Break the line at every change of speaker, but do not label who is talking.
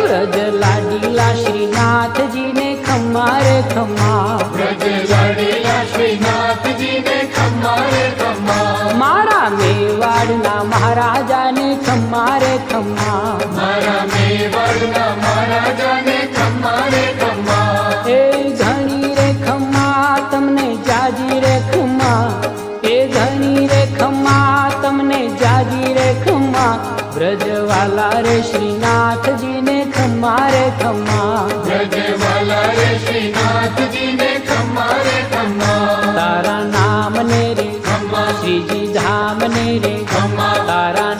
વ્રજ લાડીલા શ્રીનાથજી ને ખમ્મા રે ખમ્મા,
વ્રજ લાડીલા શ્રીનાથજી ને ખમ્મા રે ખમ્મા,
મારા મેવાડના મહારાજાને ખમ્મા રે ખમ્મા,
મારા મેવાડના મહારાજાને ખમ્મા રે ખમ્મા,
એ ઘણી રે ખમ્મા તમને જાજી રે ખમ્મા, એ ઘણી રે ખમ્મા તમને જાજી રે ખમ્મા, વ્રજવાલા રે શ્રીનાથજી ને ખમ્મા રે ખમ્મા,
વ્રજવાલા રે શ્રીનાથજી ને ખમ્મા રે ખમ્મા,
તારા નામ ને રે
ખમ્મા,
શ્રીજી ધામ ને રે
ખમ્મા,
તારા